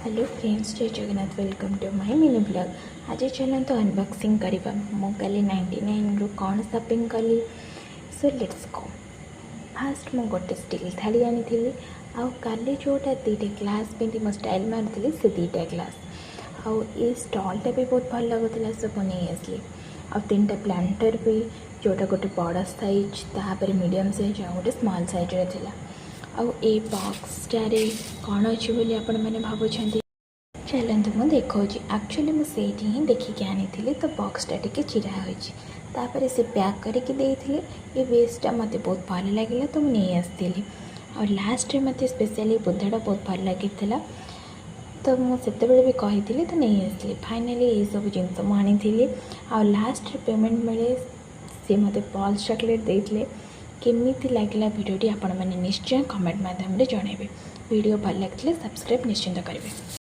Hello friends, जय Jagannath. Welcome to my mini blog. आज चलते अनबॉक्सिंग करवा। मु कल 99 रु कौन शॉपिंग कली, सो लेट्स गो। फास्ट मु गोटे स्टील थाली आनी आउ काली जोटा दुईटा ग्लास पिंधि मो स्टाइल मारी से दुईटा ग्लास आउ ये स्टॉलटा भी बहुत भल लगुला। सब नहीं आसली आ 3टा प्लांटर भी, जोटा गोटे बड़ साइज तापर मीडियम साइज आ गोटे स्मॉल साइज थिला। आउ ए बॉक्सटारे कौन अच्छी बोली आपण मैंने भावुंट। चलते मुझे देखा एक्चुअली मुझे ही देखिकी आनी तो बॉक्सटा टी चिरा होपर से पैक करके देते। ये बेसटा मत बहुत भल लगे तो मुझे आसती और लास्ट मत स्पेशली बुधाटा बहुत भल लगी तो मुझे भी कही तो नहीं आसली। फाइनाली ये सब जिन मुझे आ लास्ट पेमेंट मिले सी मत पल्स चॉकलेट देते। केमी लगे भिडियोटी आपण मैंने निश्चय कमेंट माध्यम जनइबे। वीडियो भल लगे सब्सक्राइब निश्चिंत करेंगे।